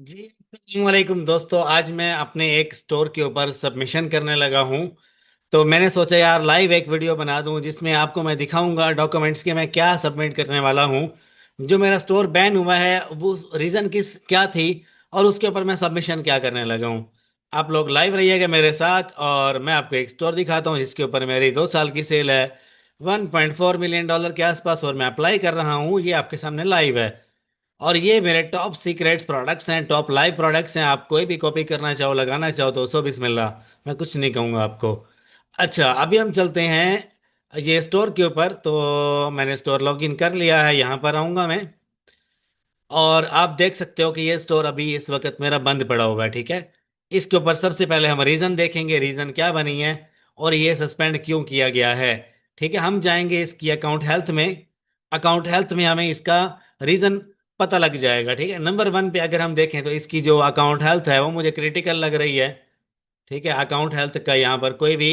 जी वालेकुम दोस्तों। आज मैं अपने एक स्टोर के ऊपर सबमिशन करने लगा हूं। तो मैंने सोचा यार लाइव एक वीडियो बना दूं जिसमें आपको मैं दिखाऊंगा डॉक्यूमेंट्स के मैं क्या सबमिट करने वाला हूं। जो मेरा स्टोर बैन हुआ है वो रीज़न किस क्या थी और उसके ऊपर मैं सबमिशन क्या करने लगा हूं। आप लोग लाइव रहिएगा मेरे साथ और मैं आपको एक स्टोर दिखाता हूं जिसके ऊपर मेरी 2 साल की सेल है 1.4 मिलियन डॉलर के आसपास और मैं अप्लाई कर रहा हूं। ये आपके सामने लाइव है और ये मेरे टॉप सीक्रेट्स प्रोडक्ट्स हैं, टॉप लाइव प्रोडक्ट्स हैं। आप कोई भी कॉपी करना चाहो लगाना चाहो तो सो बिस्मिल्लाह, मैं कुछ नहीं कहूँगा आपको। अच्छा, अभी हम चलते हैं ये स्टोर के ऊपर। तो मैंने स्टोर लॉगिन कर लिया है, यहाँ पर आऊँगा मैं और आप देख सकते हो कि ये स्टोर अभी इस वक्त मेरा बंद पड़ा हुआ है। ठीक है, इसके ऊपर सबसे पहले हम रीज़न देखेंगे, रीज़न क्या बनी है और ये सस्पेंड क्यों किया गया है। ठीक है, हम जाएंगे इसकी अकाउंट हेल्थ में। अकाउंट हेल्थ में हमें इसका रीज़न पता लग जाएगा। ठीक है, नंबर 1 पे अगर हम देखें तो इसकी जो अकाउंट हेल्थ है वो मुझे क्रिटिकल लग रही है। ठीक है, अकाउंट हेल्थ का यहाँ पर कोई भी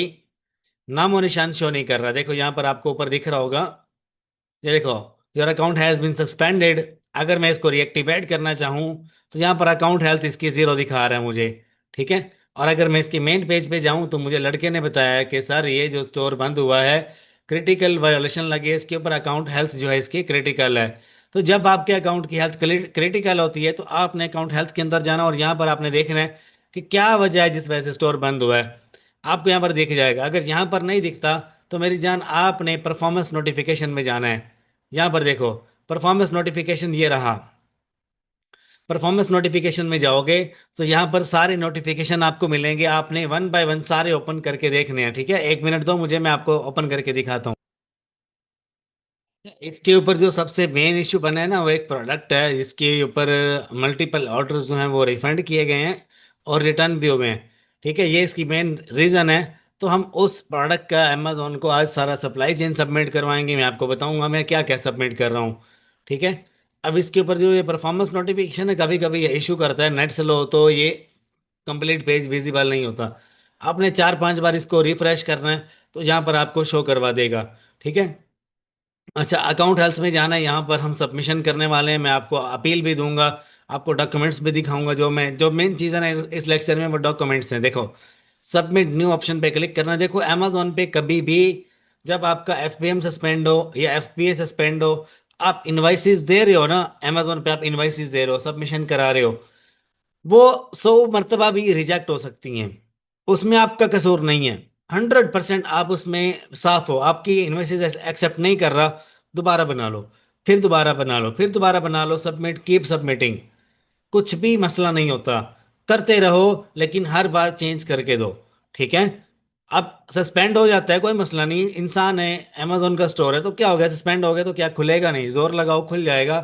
नामो निशान शो नहीं कर रहा। देखो यहाँ पर आपको ऊपर दिख रहा होगा, ये देखो, your account has been suspended. अगर मैं इसको रिएक्टिवेट करना चाहूँ तो यहाँ पर अकाउंट हेल्थ इसकी ज़ीरो दिखा रहा है मुझे। ठीक है, और अगर मैं इसकी मेन पेज पे जाऊँ तो मुझे लड़के ने बताया कि सर ये जो स्टोर बंद हुआ है क्रिटिकल वायोलेशन लगी है इसके ऊपर, अकाउंट हेल्थ जो है इसकी क्रिटिकल है। तो जब आपके अकाउंट की हेल्थ क्रिटिकल होती है तो आपने अकाउंट हेल्थ के अंदर जाना और यहाँ पर आपने देखना है कि क्या वजह है जिस वजह से स्टोर बंद हुआ है। आपको यहाँ पर दिख जाएगा। अगर यहाँ पर नहीं दिखता तो मेरी जान आपने परफॉर्मेंस नोटिफिकेशन में जाना है। यहाँ पर देखो, परफॉर्मेंस नोटिफिकेशन ये रहा। परफॉर्मेंस नोटिफिकेशन में जाओगे तो यहाँ पर सारे नोटिफिकेशन आपको मिलेंगे। आपने वन बाय वन सारे ओपन करके देखने हैं। ठीक है, एक मिनट दो मुझे, मैं आपको ओपन करके दिखाता हूँ। इसके ऊपर जो सबसे मेन इशू बना है ना, वो एक प्रोडक्ट है जिसके ऊपर मल्टीपल ऑर्डर्स जो हैं वो रिफंड किए गए हैं और रिटर्न भी हुए हैं। ठीक है, ये इसकी मेन रीज़न है। तो हम उस प्रोडक्ट का अमेजोन को आज सारा सप्लाई चेन सबमिट करवाएंगे। मैं आपको बताऊंगा मैं क्या क्या सबमिट कर रहा हूँ। ठीक है, अब इसके ऊपर जो ये परफॉर्मेंस नोटिफिकेशन है कभी कभी ये इशू करता है, नेट स्लो तो ये कंप्लीट पेज विजिबल नहीं होता। आपने 4-5 बार इसको रिफ्रेश करना है तो यहाँ पर आपको शो करवा देगा। ठीक है, अच्छा, अकाउंट हेल्थ में जाना है, यहाँ पर हम सबमिशन करने वाले हैं। मैं आपको अपील भी दूंगा, आपको डॉक्यूमेंट्स भी दिखाऊंगा। जो मेन चीज़ है ना इस लेक्चर में वो डॉक्यूमेंट्स हैं। देखो, सबमिट न्यू ऑप्शन पे क्लिक करना। देखो अमेजोन पे कभी भी जब आपका एफबीएम सस्पेंड हो या एफपीए सस्पेंड हो, आप इनवाइसेस दे रहे हो ना, अमेजोन पे आप इनवाइसेस दे रहे हो, सबमिशन करा रहे हो, वो 100 मरतबा भी रिजेक्ट हो सकती हैं। उसमें आपका कसूर नहीं है। 100% आप उसमें साफ हो, आपकी इन्वेस्टेज एक्सेप्ट नहीं कर रहा, दोबारा बना लो, फिर दोबारा बना लो, फिर दोबारा बना लो, सबमिट, कीप सबमिटिंग। कुछ भी मसला नहीं होता, करते रहो, लेकिन हर बार चेंज करके दो। ठीक है, अब सस्पेंड हो जाता है कोई मसला नहीं, इंसान है, अमेजोन का स्टोर है तो क्या हो गया, सस्पेंड हो गया तो क्या खुलेगा नहीं, जोर लगाओ खुल जाएगा।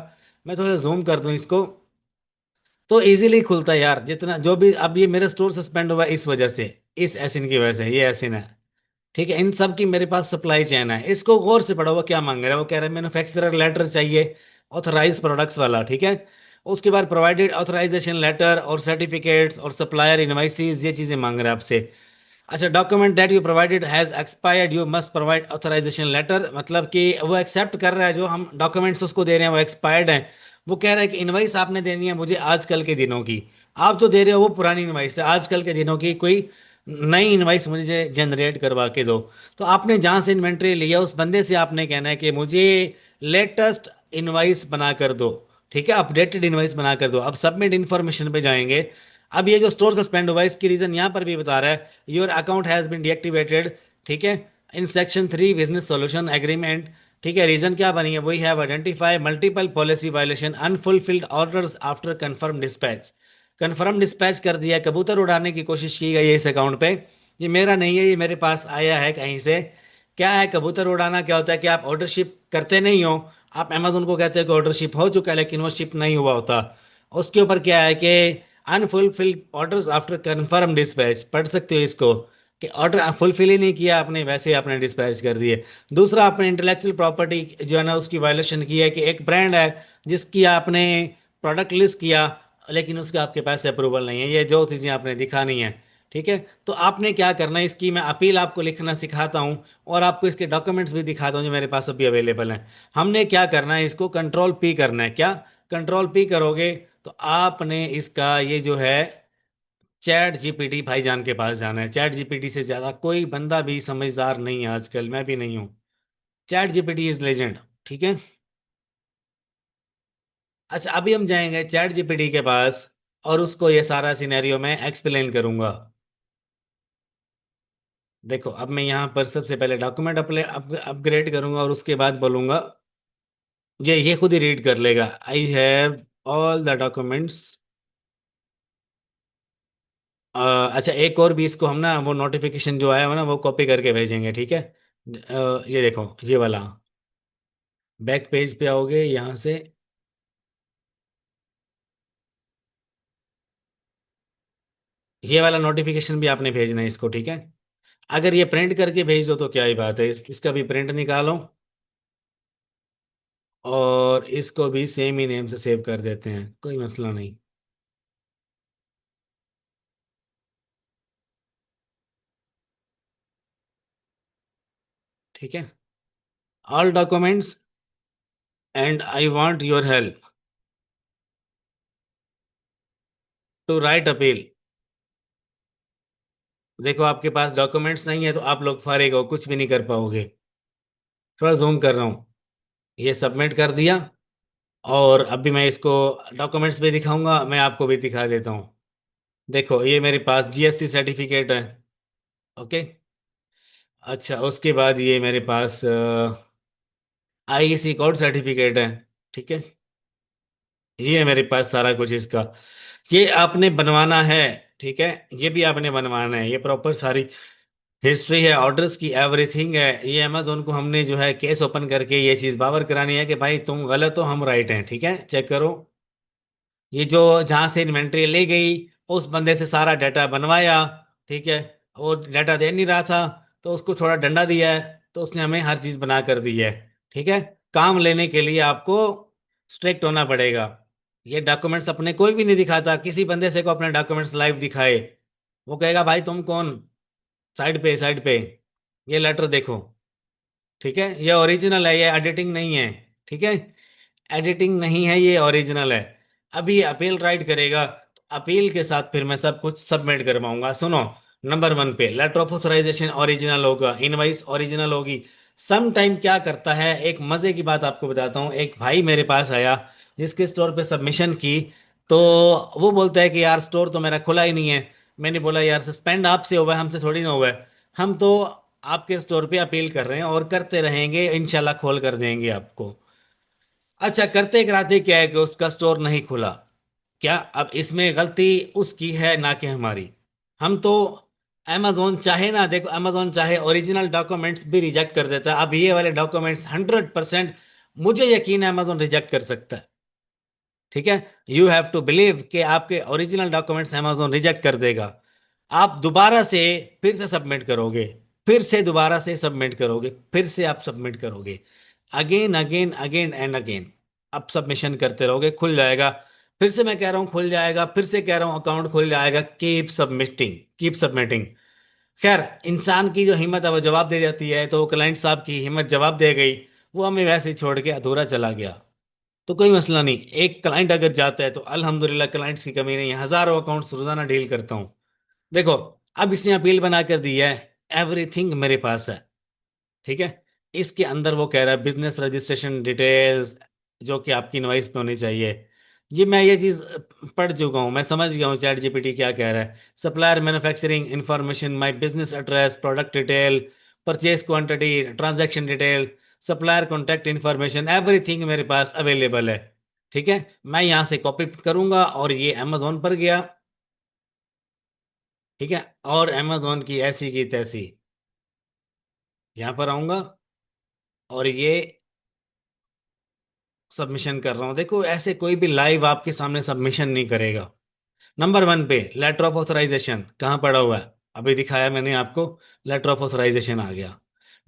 मैं थोड़ा जूम कर दूं इसको तो इजीली खुलता है यार। जितना जो भी, अब ये मेरा स्टोर सस्पेंड हुआ है इस वजह से, इस एसिन की वजह से, ये एसिन है। ठीक है, इन सब की मेरे पास सप्लाई चेन है। इसको गौर से पढ़ो, वो क्या मांग रहा है। वो कह रहा है मैन्युफैक्चरर लेटर चाहिए, ऑथराइज प्रोडक्ट्स वाला। ठीक है, उसके बाद प्रोवाइडेड ऑथराइजेशन लेटर और सर्टिफिकेट्स और सप्लायर इनवाइसेस, ये चीज़ें मांग रहे हैं आपसे। अच्छा, document that you provided has expired you must provide authorisation letter, मतलब कि वो एक्सेप्ट कर रहा है जो हम डॉक्यूमेंट्स उसको दे रहे हैं वो एक्सपायर्ड हैं। वो कह रहा है कि इनवाइस आपने देनी है मुझे आजकल के दिनों की। आप जो दे रहे हो वो पुरानी इनवाइस है, आजकल के दिनों की कोई नई इनवाइस मुझे जनरेट करवा के दो। तो आपने जहाँ से इन्वेंट्री लिया उस बंदे से आपने कहना है कि मुझे लेटेस्ट इनवाइस बना कर दो। ठीक है, अपडेटेड इनवाइस बना कर दो। अब सबमिट इन्फॉर्मेशन पे जाएंगे। अब ये जो स्टोर सस्पेंड हुआ है इसकी रीजन यहाँ पर भी बता रहा है, your account has been deactivated. ठीक है, in section 3 business solution agreement. ठीक है, रीजन क्या बनी है, we have identify multiple policy violation unfulfilled orders after confirm dispatch. Confirm dispatch कर दिया, कबूतर उड़ाने की कोशिश की गई है इस अकाउंट पे। ये मेरा नहीं है, ये मेरे पास आया है कहीं से। क्या है कबूतर उड़ाना, क्या होता है कि आप ऑर्डर शिप करते नहीं हो, आप अमेजोन को कहते हो कि ऑर्डर शिप हो चुका है लेकिन वो शिप नहीं हुआ होता। उसके ऊपर क्या है कि unfulfilled orders after confirm dispatch, पढ़ सकते हो इसको, कि ऑर्डर फुलफिल ही नहीं किया आपने, वैसे ही आपने डिस्पैच कर दिए। दूसरा, आपने इंटेलेक्चुअल प्रॉपर्टी जो है ना उसकी वायलेशन की है, कि एक ब्रांड है जिसकी आपने प्रोडक्ट लिस्ट किया लेकिन उसके आपके पास अप्रूवल नहीं है। ये दो चीज़ें आपने दिखानी है। ठीक है, तो आपने क्या करना है, इसकी मैं अपील आपको लिखना सिखाता हूँ और आपको इसके डॉक्यूमेंट्स भी दिखाता हूँ जो मेरे पास अभी अवेलेबल हैं। हमने क्या करना है, इसको कंट्रोल पी करना है। क्या कंट्रोल पी करोगे तो आपने इसका ये जो है चैट जीपीटी भाईजान के पास जाना है। चैट जीपीटी से ज्यादा कोई बंदा भी समझदार नहीं है आजकल, मैं भी नहीं हूँ। Chat GPT is legend. ठीक है। अच्छा, अभी हम जाएंगे चैट जीपीटी के पास और उसको ये सारा सिनेरियो मैं एक्सप्लेन करूंगा। देखो, अब मैं यहाँ पर सबसे पहले डॉक्यूमेंट अपग्रेड करूंगा और उसके बाद बोलूंगा, ये खुद ही रीड कर लेगा। I have all the documents. अच्छा, एक और भी इसको हम ना वो नोटिफिकेशन जो आया हुआ ना वो कॉपी करके भेजेंगे, ठीक है। ये देखो, ये वाला बैक पेज पे आओगे यहाँ से। ये वाला नोटिफिकेशन भी आपने भेजना है इसको, ठीक है। अगर ये प्रिंट करके भेज दो तो क्या ही बात है, इसका भी प्रिंट निकालो और इसको भी सेम ही नेम से सेव कर देते हैं, कोई मसला नहीं। ठीक है। All documents and I want your help to write appeal. देखो, आपके पास डॉक्यूमेंट्स नहीं है तो आप लोग फारिग हो, कुछ भी नहीं कर पाओगे। थोड़ा जूम कर रहा हूँ। ये सबमिट कर दिया। और अभी मैं इसको डॉक्यूमेंट्स भी दिखाऊंगा, मैं आपको भी दिखा देता हूँ। देखो, ये मेरे पास जीएसटी सर्टिफिकेट है। ओके। अच्छा, उसके बाद ये मेरे पास आईईसी कोड सर्टिफिकेट है। ठीक है। ये है मेरे पास सारा कुछ इसका। ये आपने बनवाना है। ठीक है। ये भी आपने बनवाना है, ये प्रॉपर सारी हिस्ट्री है, ऑर्डर्स की एवरीथिंग है। ये अमेजोन को हमने जो है केस ओपन करके ये चीज़ बावर करानी है कि भाई तुम गलत हो, हम राइट हैं। ठीक है, चेक करो। ये जो जहां से इन्वेंट्री ले गई, उस बंदे से सारा डाटा बनवाया। ठीक है। वो डाटा दे नहीं रहा था, तो उसको थोड़ा डंडा दिया है, तो उसने हमें हर चीज बना कर दी है। ठीक है। काम लेने के लिए आपको स्ट्रिक्ट होना पड़ेगा। ये डॉक्यूमेंट्स अपने कोई भी नहीं दिखाता, किसी बंदे से को अपने डॉक्यूमेंट्स लाइव दिखाए, वो कहेगा भाई तुम कौन, साइड पे साइड पे। ये लेटर देखो। ठीक है, ये ओरिजिनल है, ये एडिटिंग नहीं है। ठीक है। एडिटिंग नहीं है, ये ओरिजिनल है। अभी अपील राइट करेगा तो अपील के साथ फिर मैं सब कुछ सबमिट करवाऊंगा। सुनो, नंबर वन पे लेटर ऑफ ऑथराइजेशन ओरिजिनल होगा, इनवाइस ओरिजिनल होगी। सम टाइम क्या करता है, एक मजे की बात आपको बताता हूँ। एक भाई मेरे पास आया जिसके स्टोर पे सबमिशन की, तो वो बोलता है कि यार स्टोर तो मेरा खुला ही नहीं है। मैंने बोला यार सस्पेंड आपसे हुआ है, हमसे थोड़ी ना हुआ है। हम तो आपके स्टोर पे अपील कर रहे हैं और करते रहेंगे, इंशाल्लाह खोल कर देंगे आपको। अच्छा, करते कराते क्या है कि उसका स्टोर नहीं खुला। क्या अब इसमें गलती उसकी है ना कि हमारी? हम तो अमेजोन चाहे ना, देखो अमेजोन चाहे ओरिजिनल डॉक्यूमेंट्स भी रिजेक्ट कर देता है। अब ये वाले डॉक्यूमेंट्स 100% मुझे यकीन है अमेजोन रिजेक्ट कर सकता है। ठीक है। यू हैव टू बिलीव कि आपके ओरिजिनल डॉक्यूमेंट्स अमेजोन रिजेक्ट कर देगा। आप दोबारा से फिर से सबमिट करोगे, फिर से दोबारा से सबमिट करोगे, फिर से आप सबमिट करोगे, again again again and again. आप सबमिशन करते रहोगे, खुल जाएगा। फिर से मैं कह रहा हूं खुल जाएगा, फिर से कह रहा हूं अकाउंट खुल जाएगा। Keep submitting, keep submitting. खैर, इंसान की जो हिम्मत है वो जवाब दे जाती है, तो क्लाइंट साहब की हिम्मत जवाब दे गई। वो हमें वैसे ही छोड़ के अधूरा चला गया। तो कोई मसला नहीं, एक क्लाइंट अगर जाता है तो अल्हम्दुलिल्लाह, क्लाइंट्स की कमी नहीं है, हजारों अकाउंट्स रोजाना डील करता हूँ। देखो, अब इसने अपील बना कर दी है, एवरीथिंग मेरे पास है। ठीक है। इसके अंदर वो कह रहा है बिजनेस रजिस्ट्रेशन डिटेल्स, जो कि आपकी इनवाइस पे होनी चाहिए। ये चीज पढ़ चुका हूँ, मैं समझ गया हूँ चैट जीपीटी क्या कह रहा है। Supplier manufacturing information, my business address, product detail, purchase quantity, transaction detail, supplier contact information, everything मेरे पास अवेलेबल है। ठीक है। मैं यहाँ से कॉपी करूंगा और ये अमेजोन पर गया। ठीक है। और अमेजोन की ऐसी की तैसी यहाँ पर आऊंगा और ये सबमिशन कर रहा हूँ। देखो, ऐसे कोई भी लाइव आपके सामने सबमिशन नहीं करेगा। नंबर वन पे लेटर ऑफ ऑथराइजेशन कहाँ पड़ा हुआ है, अभी दिखाया मैंने आपको। लेटर ऑफ ऑथराइजेशन आ गया।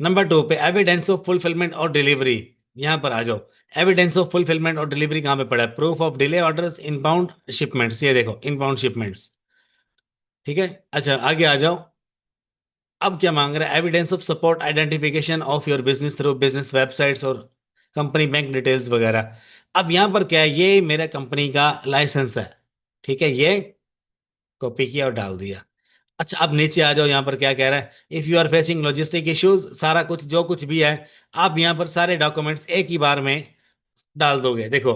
नंबर टू पे एविडेंस ऑफ फुलफिलमेंट और डिलीवरी, यहाँ पर आ जाओ। एविडेंस ऑफ फुलफिलमेंट और डिलीवरी कहाँ पे पड़ा है? Proof of delay orders, inbound shipments, ये देखो इनबाउंड शिपमेंट्स। ठीक है। अच्छा, आगे आ जाओ। अब क्या मांग रहा है? Evidence of support identification of your business through business websites और कंपनी बैंक डिटेल्स वगैरह। अब यहाँ पर क्या है, ये मेरा कंपनी का लाइसेंस है, ठीक है, ये कॉपी किया और डाल दिया। अच्छा, अब नीचे आ जाओ, यहाँ पर क्या कह रहा है, if you are facing logistic issues, सारा कुछ जो कुछ भी है आप यहाँ पर सारे डॉक्यूमेंट्स एक ही बार में डाल दोगे। देखो,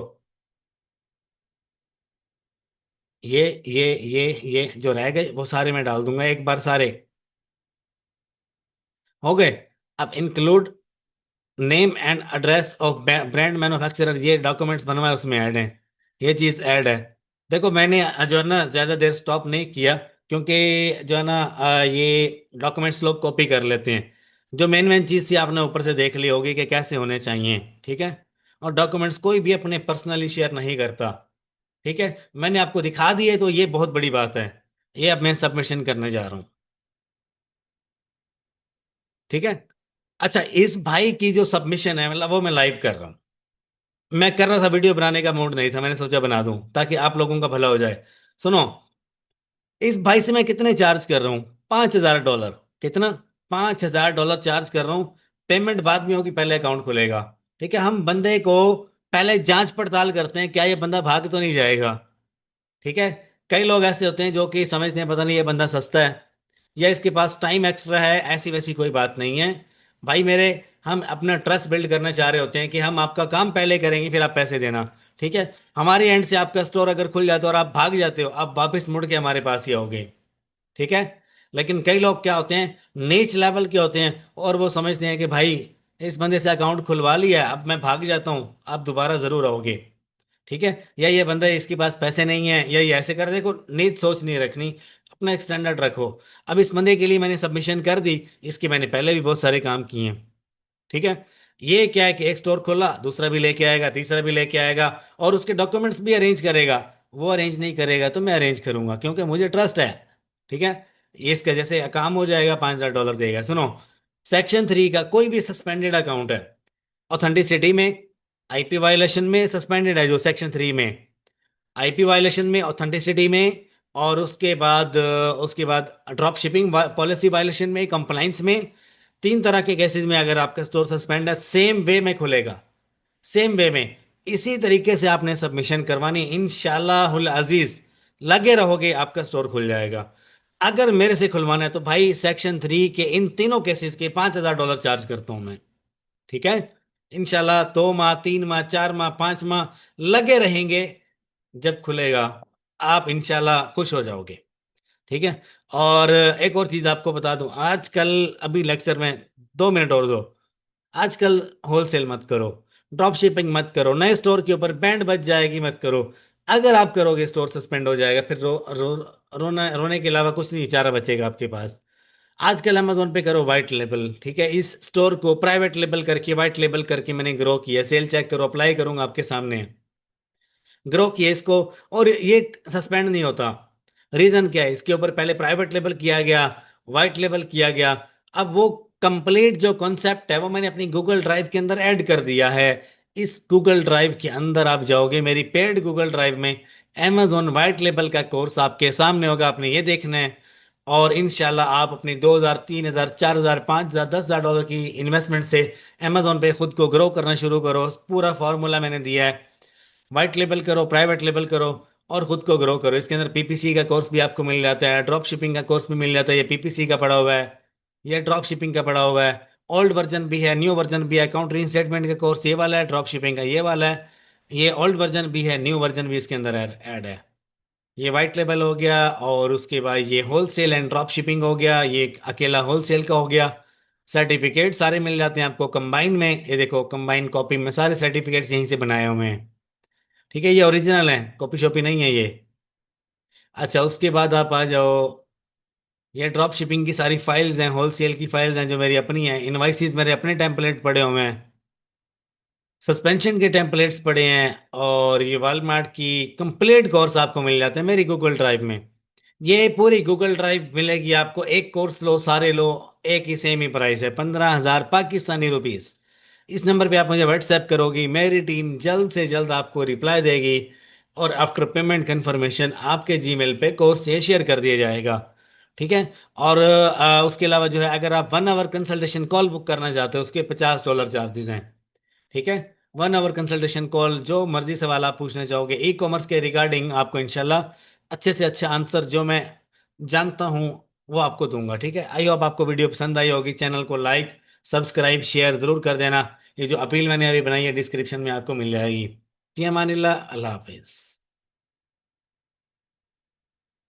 ये जो रह गए वो सारे मैं डाल दूंगा एक बार सारे। हो गए। अब include name and address of brand manufacturer, ये डॉक्यूमेंट्स बनवाए उसमें ऐड है, ये चीज ऐड है। देखो मैंने जो है ना ज्यादा देर स्टॉप नहीं किया, क्योंकि जो है ना ये डॉक्यूमेंट्स लोग कॉपी कर लेते हैं। जो मेन मेन चीज थी आपने ऊपर से देख ली होगी कि कैसे होने चाहिए, ठीक है। और डॉक्यूमेंट्स कोई भी अपने पर्सनली शेयर नहीं करता, ठीक है। मैंने आपको दिखा दिए तो ये बहुत बड़ी बात है। ये अब मैं सबमिशन करने जा रहा हूँ, ठीक है। अच्छा, इस भाई की जो सबमिशन है मतलब वो मैं लाइव कर रहा हूँ। मैं कर रहा था, वीडियो बनाने का मूड नहीं था, मैंने सोचा बना दूं ताकि आप लोगों का भला हो जाए। सुनो, इस भाई से मैं कितने चार्ज कर रहा हूँ, $5,000। कितना? $5,000 चार्ज कर रहा हूँ। पेमेंट बाद में होगी, पहले अकाउंट खुलेगा, ठीक है। हम बंदे को पहले जांच पड़ताल करते हैं, क्या ये बंदा भाग तो नहीं जाएगा, ठीक है। कई लोग ऐसे होते हैं जो कि समझते हैं पता नहीं ये बंदा सस्ता है या इसके पास टाइम एक्स्ट्रा है, ऐसी वैसी कोई बात नहीं है भाई मेरे। हम अपना ट्रस्ट बिल्ड करना चाह रहे होते हैं कि हम आपका काम पहले करेंगे फिर आप पैसे देना, ठीक है। हमारे एंड से आपका स्टोर अगर खुल जाता है और आप भाग जाते हो, आप वापस मुड़ के हमारे पास ही आओगे, ठीक है। लेकिन कई लोग क्या होते हैं, नीच लेवल के होते हैं और वो समझते हैं कि भाई इस बंदे से अकाउंट खुलवा लिया, अब मैं भाग जाता हूँ, आप दोबारा जरूर आओगे, ठीक है। या ये बंदा इसके पास पैसे नहीं है, या ये ऐसे कर, देखो नीच सोच नहीं रखनी, अपना एक स्टैंडर्ड रखो। अब इस बंदे के लिए मैंने सबमिशन कर दी, इसके मैंने पहले भी बहुत सारे काम किए हैं, ठीक है। ये क्या है कि एक स्टोर खोला, दूसरा भी लेके आएगा, तीसरा भी लेके आएगा, और उसके डॉक्यूमेंट्स भी अरेंज करेगा। वो अरेंज नहीं करेगा तो मैं अरेंज करूंगा, क्योंकि मुझे ट्रस्ट है, ठीक है। ये इसका जैसे काम हो जाएगा, $5,000 देगा। सुनो, सेक्शन 3 का कोई भी सस्पेंडेड अकाउंट है, ऑथेंटिसिटी में, आईपी वायलेशन में सस्पेंडेड है जो सेक्शन 3 में, आईपी वायलेशन में, ऑथेंटिसिटी में, और उसके बाद ड्रॉप शिपिंग पॉलिसी वायलेशन में, कंप्लाइंस में। 3 तरह के केसेस में अगर आपका स्टोर सस्पेंड है, सेम वे में खुलेगा, सेम वे में। इसी तरीके से आपने सबमिशन करवानी, इंशाल्लाहुल अजीज लगे रहोगे आपका स्टोर खुल जाएगा। अगर मेरे से खुलवाना है तो भाई सेक्शन 3 के इन तीनों केसेस के $5,000 चार्ज करता हूं मैं, ठीक है। इंशाल्लाह 2 माह, 3 माह, 4 माह, 5 माह लगे रहेंगे, जब खुलेगा आप इंशाल्लाह खुश हो जाओगे, ठीक है। और एक और चीज आपको बता दूं, आजकल अभी लेक्चर में 2 मिनट और दो, आजकल होलसेल मत करो, ड्रॉप शिपिंग मत करो, नए स्टोर के ऊपर बैंड बच जाएगी मत करो। अगर आप करोगे स्टोर सस्पेंड हो जाएगा, फिर रोने के अलावा कुछ नहीं चारा बचेगा आपके पास। आजकल अमेजोन पे करो वाइट लेबल, ठीक है। इस स्टोर को प्राइवेट लेबल करके, वाइट लेबल करके मैंने ग्रो किया, सेल चेक करो, अप्लाई करूंगा आपके सामने, ग्रो किया इसको। और ये सस्पेंड नहीं होता। रीजन क्या है, इसके ऊपर पहले प्राइवेट लेबल किया गया, वाइट लेबल किया गया। अब वो कंप्लीट जो कॉन्सेप्ट है वो मैंने अपनी गूगल ड्राइव के अंदर ऐड कर दिया है। इस गूगल ड्राइव के अंदर आप जाओगे, मेरी पेड गूगल ड्राइव में amazon वाइट लेबल का कोर्स आपके सामने होगा, आपने ये देखना है। और इंशाल्लाह आप अपनी 2,000, 3,000, 4,000, 5,000, $10,000 की इन्वेस्टमेंट से अमेजोन पे खुद को ग्रो करना शुरू करो। पूरा फॉर्मूला मैंने दिया है, व्हाइट लेबल करो, प्राइवेट लेबल करो, और खुद को ग्रो करो। इसके अंदर पीपीसी का कोर्स भी आपको मिल जाता है, ड्रॉप शिपिंग का कोर्स भी मिल जाता है, ये पीपीसी का पड़ा हुआ है, ये ड्रॉप शिपिंग का पड़ा हुआ है। ओल्ड वर्जन भी है, न्यू वर्जन भी है, अकाउंट रीइंस्टेटमेंट का कोर्स ये वाला है, ड्रॉप शिपिंग का ये वाला है। ये ओल्ड वर्जन भी है, न्यू वर्जन भी इसके अंदर ऐड है। ये वाइट लेबल हो गया, और उसके बाद ये होलसेल एंड ड्रॉप शिपिंग हो गया, ये अकेला होलसेल का हो गया। सर्टिफिकेट सारे मिल जाते हैं आपको कंबाइन में, ये देखो कंबाइन कॉपी में सारे सर्टिफिकेट्स यहीं से बनाए हुए हैं, ठीक है। ये ओरिजिनल है, कॉपी शॉपी नहीं है ये। अच्छा, उसके बाद आप आ जाओ, ये ड्रॉप शिपिंग की सारी फाइल्स हैं, होलसेल की फाइल्स हैं जो मेरी अपनी हैं, इनवाइसेस मेरे अपने टेम्पलेट पड़े हुए हैं, सस्पेंशन के टेम्पलेट्स पड़े हैं, और ये वॉलमार्ट की कंप्लीट कोर्स आपको मिल जाते हैं मेरी गूगल ड्राइव में। ये पूरी गूगल ड्राइव मिलेगी आपको, एक कोर्स लो, सारे लो, एक ही सेम ही प्राइस है, 15,000 पाकिस्तानी रुपीस। इस नंबर पे आप मुझे व्हाट्सएप करोगी, मेरी टीम जल्द से जल्द आपको रिप्लाई देगी, और आफ्टर पेमेंट कंफर्मेशन आपके जीमेल पे कोर्स ये शेयर कर दिया जाएगा, ठीक है। और उसके अलावा जो है, अगर आप 1 आवर कंसल्टेशन कॉल बुक करना चाहते हो, उसके $50 चार्जेस हैं, ठीक है। 1 आवर कंसल्टेशन कॉल, जो मर्जी सवाल आप पूछना चाहोगे ई कॉमर्स के रिगार्डिंग, आपको इंशाल्लाह अच्छे से अच्छे आंसर जो मैं जानता हूँ वो आपको दूंगा। ठीक है, आई होप आपको वीडियो पसंद आई होगी। चैनल को लाइक सब्सक्राइब शेयर जरूर कर देना। ये जो अपील मैंने अभी बनाई है डिस्क्रिप्शन में आपको मिल जाएगी। फी अमानिल्लाह, अल्लाह हाफिज।